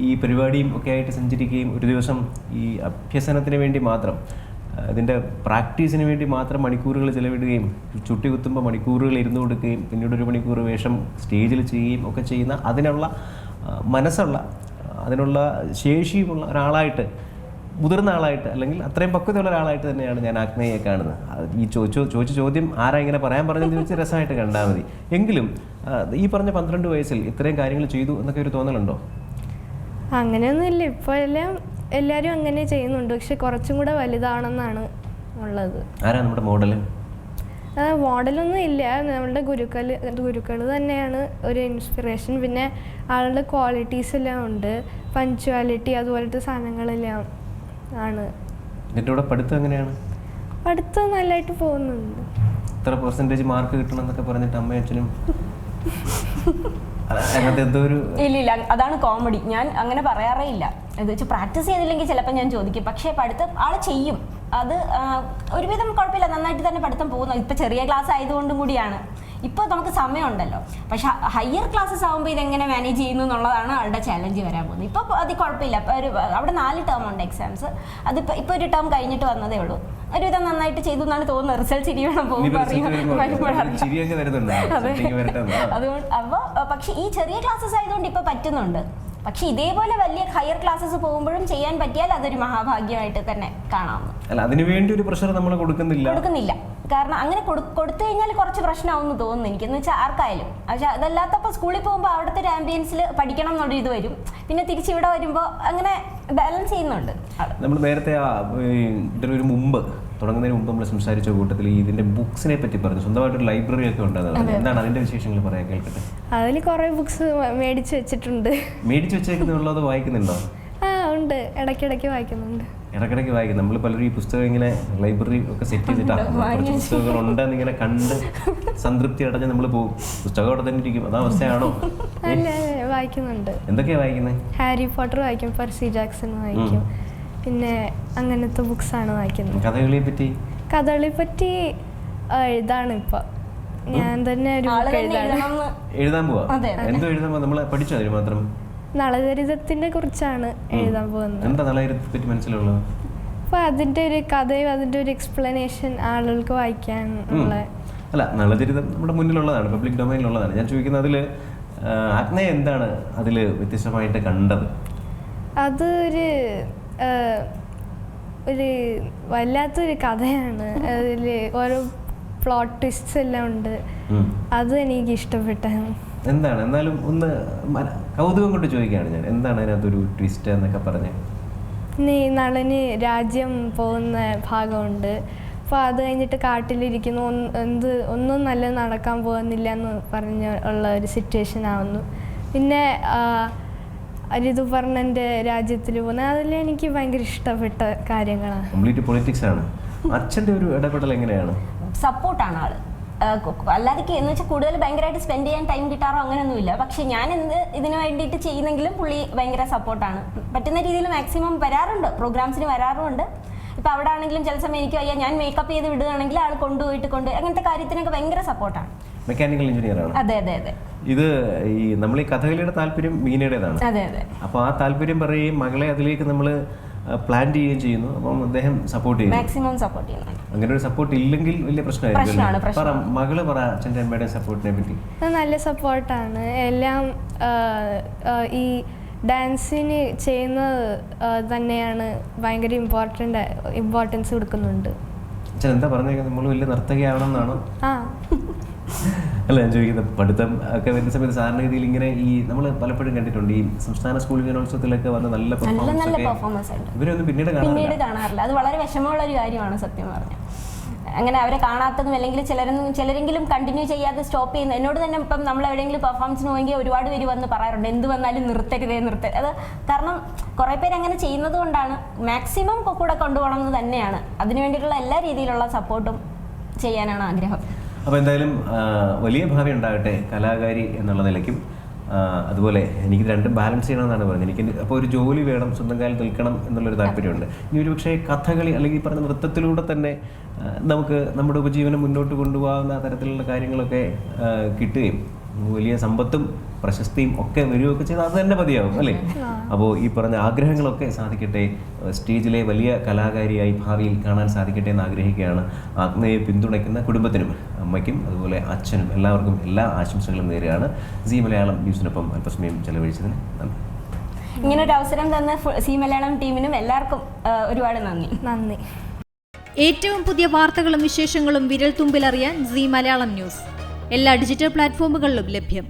ഈ പരിപാടിയും ഒക്കെ ആയിട്ട് സഞ്ചരിക്കുകയും ഒരു ദിവസം ഈ അഭ്യസനത്തിന് വേണ്ടി മാത്രം, ഇതിൻ്റെ പ്രാക്ടീസിന് വേണ്ടി മാത്രം മണിക്കൂറുകൾ ചിലവിടുകയും ചുട്ടി കുത്തുമ്പോൾ മണിക്കൂറുകൾ ഇരുന്ന് കൊടുക്കുകയും പിന്നീട് 1 മണിക്കൂർ വേഷം സ്റ്റേജിൽ ചെയ്യുകയും ഒക്കെ ചെയ്യുന്ന അതിനുള്ള മനസ്സുള്ള അതിനുള്ള ശേഷിയുമുള്ള ഒരാളായിട്ട്, മുതിർന്ന ആളായിട്ട് അല്ലെങ്കിൽ അത്രയും പക്വതയുള്ള ഒരാളായിട്ട് തന്നെയാണ് ഞാൻ ആഗ്നേയെ കാണുന്നത്. ഈ ചോദിച്ച ചോദ്യം ആരാ ഇങ്ങനെ പറയാൻ പറഞ്ഞെന്ന് ചോദിച്ച് രസമായിട്ട് കണ്ടാൽ മതി. എങ്കിലും ഈ പറഞ്ഞ 12 വയസ്സിൽ ഇത്രയും കാര്യങ്ങൾ ചെയ്തു എന്നൊക്കെ ഒരു തോന്നലുണ്ടോ? അങ്ങനെയൊന്നുമില്ല. ഇപ്പോൾ എല്ലാവരും അങ്ങനെ ചെയ്യുന്നുണ്ട്. പക്ഷെ കുറച്ചും കൂടെ വലുതാണെന്നാണ് ഉള്ളത്. ആരാ നമ്മുടെ മോഡൽ? മോഡലൊന്നും ഇല്ല, നമ്മളുടെ ഗുരുക്കൾ തന്നെയാണ് ഒരു ഇൻസ്പിറേഷൻ. പിന്നെ ആളുടെ ക്വാളിറ്റീസ് എല്ലാം ഉണ്ട്, പഞ്ച്വാലിറ്റി അതുപോലത്തെ സാധനങ്ങളെല്ലാം ആണ്. എന്നിട്ട് ഇവിടെ പഠിത്തം എങ്ങനെയാണ്? പഠിത്തം നല്ലതായിട്ട് പോകുന്നുണ്ട്. എത്ര പെർസെൻറ്റേജ് മാർക്ക് കിട്ടണം എന്നൊക്കെ പറഞ്ഞിട്ട് അമ്മയും അച്ഛനും അങ്ങനത്തെ എന്തോ ഒരു ഇല്ല, അതാണ് കോമഡി. ഞാൻ അങ്ങനെ പറയാറേ ഇല്ല. എന്ന് വെച്ചാൽ പ്രാക്ടീസ് ചെയ്തില്ലെങ്കിൽ ചിലപ്പോൾ ഞാൻ ചോദിക്കും, പക്ഷേ പഠിത്തം ആൾ ചെയ്യും. അത് ഒരുവിധം കുഴപ്പമില്ല, നന്നായിട്ട് തന്നെ പഠിത്തം പോകുന്നു. ഇപ്പം ചെറിയ ക്ലാസ് ആയതുകൊണ്ടും കൂടിയാണ്. ഇപ്പോൾ നമുക്ക് സമയമുണ്ടല്ലോ. പക്ഷെ ഹയർ ക്ലാസ്സസ് ആകുമ്പോൾ ഇതെങ്ങനെ മാനേജ് ചെയ്യുന്നു എന്നുള്ളതാണ് ആളുടെ ചാലഞ്ച് വരാൻ പോകുന്നത്. ഇപ്പോൾ അത് കുഴപ്പമില്ല. ഇപ്പോൾ അവിടെ 4 ടേം ഉണ്ട് എക്സാംസ്. അതിപ്പോൾ ഇപ്പോൾ ഒരു ടേം കഴിഞ്ഞിട്ട് വന്നതേ ഉള്ളൂ. ഒരുവിധം നന്നായിട്ട് ചെയ്തു എന്നാണ് തോന്നുന്നത്. റിസൾട്ട് ശരി വേണം പോകുമ്പോൾ അതുകൊണ്ട് അപ്പോൾ പക്ഷെ ഈ ചെറിയ ക്ലാസ്സസ് ആയതുകൊണ്ട് ഇപ്പോൾ പറ്റുന്നുണ്ട്. പക്ഷെ ഇതേപോലെ വലിയ ഹയർ ക്ലാസ്സസ് പോകുമ്പോഴും ചെയ്യാൻ പറ്റിയാൽ അതൊരു മഹാഭാഗ്യമായിട്ട് തന്നെ കാണാവുന്നു. അല്ല, അതിനു വേണ്ടി ഒരു പ്രഷർ നമ്മൾ കൊടുക്കുന്നില്ല. കാരണം അങ്ങനെ കൊടുത്തു കഴിഞ്ഞാൽ കുറച്ച് പ്രശ്നമാവുമെന്ന് തോന്നുന്നു എനിക്ക്. എന്ന് വെച്ചാൽ ആർക്കായാലും. പക്ഷെ അതല്ലാത്തപ്പോൾ സ്കൂളിൽ പോകുമ്പോൾ അവിടുത്തെ ഒരു ആംബിയൻസിൽ പഠിക്കണം എന്നുള്ള ഇത് വരും. പിന്നെ തിരിച്ചിവിടെ വരുമ്പോൾ അങ്ങനെ ബാലൻസ് ചെയ്യുന്നുണ്ട്. നമ്മൾ നേരത്തെ ഇതിനൊരു മുമ്പ് തുടങ്ങുന്നതിന് മുമ്പ് നമ്മൾ സംസാരിച്ച കൂട്ടത്തിൽ ഇതിന്റെ ബുക്സിനെ പറ്റി പറഞ്ഞു. സ്വന്തമായിട്ടൊരു ലൈബ്രറി ഒക്കെ ഉണ്ടെന്നാണ്. എന്താണ് അതിന്റെ വിശേഷങ്ങൾ പറയാൻ കേൾക്കട്ടെ. അതിൽ കുറേ ബുക്സ് മേടിച്ച് വെച്ചിട്ടുണ്ട്. മേടിച്ച് വെച്ചേക്കുന്നുള്ളത് വായിക്കുന്നുണ്ടോ? ഉണ്ട്, ഇടയ്ക്കിടയ്ക്ക് വായിക്കുന്നുണ്ട്. ഇടയ്ക്കിടയ്ക്ക് വായിക്കും. നമ്മൾ പലരും ഈ പുസ്തകം ഇങ്ങനെ ലൈബ്രറി ഒക്കെ സെറ്റ് ചെയ്തിട്ടാണ് കുറച്ച് പുസ്തകങ്ങൾ ഉണ്ടെന്ന് ഇങ്ങനെ കണ്ട് സംതൃപ്തി അടഞ്ഞ് നമ്മൾ പോകും. പുസ്തകം അവിടെ തന്നെ ഇരിക്കും. അതാ അവസ്ഥയാണോ? വായിക്കുന്നുണ്ട്. എന്തൊക്കെയാ വായിക്കുന്നത്? ഹാരി പോട്ടർ വായിക്കും, പെർസി ജാക്സൺ വായിക്കും. പിന്നെ അങ്ങനത്തെ ബുക്സ് ആണ് വായിക്കുന്നത്. കഥകളെ പറ്റി എഴുതാണ് ഇപ്പൊ. ഞാൻ തന്നെ ഒരു എഴുതാൻ പോവാ. എന്തോ എഴുതാൻ പോവാ? നമ്മളെ പഠിച്ചോ അതിന് മാത്രം? നളചരിതത്തിനെ കുറിച്ചാണ് എഴുതാൻ പോകുന്നത്. എന്താ നളചരിതത്തെ പറ്റി മനസ്സിലുള്ളത്? അപ്പൊ അതിന്റെ ഒരു കഥയും അതിന്റെ ഒരു എക്സ്പ്ലനേഷൻ ആളുകൾക്ക് വായിക്കാനുള്ള. അല്ല, നളചരിതം നമ്മുടെ മുന്നിലുള്ളതാണ്, പബ്ലിക് ഡൊമൈനിലുള്ളതാണ്. ഞാൻ ചോദിക്കുന്നത് അതിൽ ആഗ്നേയ എന്താണ് അതിൽ വ്യത്യസ്തമായിട്ട് കണ്ടത്? അത് ഒരു വല്ലാത്തൊരു കഥയാണ്. അതിൽ ഓരോ പ്ലോട്ട് ട്വിസ്റ്റ്സ് എല്ലാം ഉണ്ട്. അത് എനിക്ക് ഇഷ്ടപ്പെട്ടാണ്. എന്താണ് എന്നാലും ഒന്ന് കൗതുകം കൊണ്ട് ചോദിക്കുകയാണ് ഞാൻ, എന്താണ് അതിനകത്തൊരു ട്വിസ്റ്റ് എന്നൊക്കെ പറഞ്ഞ്? നളന് രാജ്യം പോകുന്ന ഭാഗമുണ്ട്. അപ്പോൾ അത് കഴിഞ്ഞിട്ട് കാട്ടിലിരിക്കുന്നു, ഒന്നും നല്ലത് നടക്കാൻ പോകുന്നില്ല എന്ന് പറഞ്ഞ് ഉള്ള ഒരു സിറ്റുവേഷൻ ആവുന്നു. പിന്നെ ഋതുപർണന്റെ രാജ്യത്തിൽ പോകുന്നത് അതിൽ എനിക്ക് ഭയങ്കര ഇഷ്ടപ്പെട്ട കാര്യങ്ങളാണ്. കംപ്ലീറ്റ് പൊളിറ്റിക്സ് ആണ്. അച്ഛൻ്റെ ഒരു ഇടപെടൽ എങ്ങനെയാണ്? സപ്പോർട്ടാണ് ആള്. അല്ലാതെ എന്ന് വെച്ചാൽ കൂടുതൽ ഭയങ്കരമായിട്ട് സ്പെൻഡ് ചെയ്യാൻ ടൈം കിട്ടാറോ അങ്ങനെയൊന്നുമില്ല. പക്ഷെ ഞാൻ ഇതിനു വേണ്ടിയിട്ട് ചെയ്യുന്നെങ്കിലും പുള്ളി ഭയങ്കര സപ്പോർട്ടാണ്. പറ്റുന്ന രീതിയിൽ മാക്സിമം വരാറുണ്ട്, പ്രോഗ്രാംസിന് വരാറുമുണ്ട്. ഇപ്പം അവിടെ ആണെങ്കിലും ചില സമയം എനിക്ക് വയ്യ, ഞാൻ മേക്കപ്പ് ചെയ്ത് വിടുകയാണെങ്കിൽ ആൾ കൊണ്ടുപോയിട്ട് അങ്ങനത്തെ കാര്യത്തിനൊക്കെ ഭയങ്കര സപ്പോർട്ടാണ്. മെക്കാനിക്കൽ എഞ്ചിനീയർ ആണ്. അതെ അതെ അതെ. ഇത് ഈ നമ്മൾ ഈ കഥകളിയുടെ താല്പര്യം മീനയുടേതാണ്. അതെ അതെ. അപ്പോൾ ആ താല്പര്യം പറയുകയും മകളെ അതിലേക്ക് നമ്മൾ പ്ലാൻ ചെയ്യുകയും ചെയ്യുന്നു. അപ്പം അദ്ദേഹം സപ്പോർട്ട് ചെയ്യുന്നു, മാക്സിമം സപ്പോർട്ട് ചെയ്യുന്നു. അങ്ങനെ ഒരു സപ്പോർട്ട് ഇല്ലെങ്കിൽ വലിയ പ്രശ്നമായിരിക്കും. മകള് പറ അച്ഛൻ്റെ അമ്മയുടെ സപ്പോർട്ടിനെ പറ്റി. നല്ല സപ്പോർട്ടാണ്. എല്ലാം ഈ ഡാൻസിന് ചെയ്യുന്നത് തന്നെയാണ് ഭയങ്കര ഇമ്പോർട്ടൻസ് കൊടുക്കുന്നുണ്ട്. അച്ഛൻ എന്താ പറഞ്ഞേക്കുന്നത്? നമ്മൾ വലിയ നർത്തകിയാവണം എന്നാണോ? അല്ല, ഞാൻ ചോദിക്കുന്നത് പഠിത്തം ഒക്കെ വരുന്ന സമയത്ത് സാധാരണഗതിയിൽ ഇങ്ങനെ ഈ നമ്മൾ പലപ്പോഴും കണ്ടിട്ടുണ്ട് ഈ സംസ്ഥാന സ്കൂൾ കലോത്സവത്തിലൊക്കെ വന്ന് നല്ല പെർഫോമൻസ് ഇവരൊന്നും പിന്നീട് കാണാറില്ല. അത് വളരെ വിഷമമുള്ള ഒരു കാര്യമാണ് സത്യം പറഞ്ഞാൽ. അങ്ങനെ അവരെ കാണാത്തതും അല്ലെങ്കിൽ ചിലരെങ്കിലും കണ്ടിന്യൂ ചെയ്യാതെ സ്റ്റോപ്പ് ചെയ്യുന്നത്. എന്നോട് തന്നെ ഇപ്പം നമ്മൾ എവിടെയെങ്കിലും പെർഫോമൻസിന് പോയെങ്കിൽ ഒരുപാട് പേര് വന്ന് പറയാറുണ്ട്, എന്ത് വന്നാലും നിർത്തരുതേ. അത് കാരണം കുറേ പേര് അങ്ങനെ ചെയ്യുന്നത് കൊണ്ടാണ്. മാക്സിമം കൂടെ കൊണ്ടുപോകണം എന്ന് തന്നെയാണ്. അതിനു വേണ്ടിയിട്ടുള്ള എല്ലാ രീതിയിലുള്ള സപ്പോർട്ടും ചെയ്യാനാണ് ആഗ്രഹം. അപ്പോൾ എന്തായാലും വലിയ ഭാവി ഉണ്ടാകട്ടെ കലാകാരി എന്നുള്ള നിലയ്ക്കും. അതുപോലെ എനിക്ക് രണ്ടും ബാലൻസ് ചെയ്യണമെന്നാണ് പറഞ്ഞത്. എനിക്ക് അപ്പോൾ ഒരു ജോലി വേണം, സ്വന്തം കാലിൽ നിൽക്കണം എന്നുള്ളൊരു താല്പര്യമുണ്ട്. ഇനി ഒരു പക്ഷേ കഥകളി അല്ലെങ്കിൽ ഈ പറഞ്ഞ നൃത്തത്തിലൂടെ തന്നെ നമുക്ക് നമ്മുടെ ഉപജീവനം മുന്നോട്ട് കൊണ്ടുപോകാവുന്ന തരത്തിലുള്ള കാര്യങ്ങളൊക്കെ കിട്ടുകയും വലിയ സമ്പത്തും പ്രശസ്തിയും ഒക്കെ വരികയൊക്കെ ചെയ്താൽ അത് തന്നെ മതിയാവും അല്ലേ? അപ്പോൾ ഈ പറഞ്ഞ ആഗ്രഹങ്ങളൊക്കെ സാധിക്കട്ടെ, സ്റ്റേജിലെ വലിയ കലാകാരിയായി ഭാവിയിൽ കാണാൻ സാധിക്കട്ടെ എന്ന് ആഗ്രഹിക്കുകയാണ്. ആഗ്നയെ പിന്തുണയ്ക്കുന്ന കുടുംബത്തിനും അമ്മയ്ക്കും അതുപോലെ അച്ഛനും എല്ലാവർക്കും എല്ലാ ആശംസകളും നേരുകയാണ്. സി മലയാളം ന്യൂസിനൊപ്പം അല്പസമയം ചെലവഴിച്ചതിന് നന്ദി. ഇങ്ങനൊരു അവസരം തന്ന സി മലയാളം ടീമിനും എല്ലാവർക്കും ഒരുപാട് നന്ദി. ഏറ്റവും പുതിയ വാർത്തകളും വിശേഷങ്ങളും വിരൽ തുമ്പിലറിയാൻ സി മലയാളം ന്യൂസ് എല്ലാ ഡിജിറ്റൽ പ്ലാറ്റ്ഫോമുകളിലും ലഭ്യം.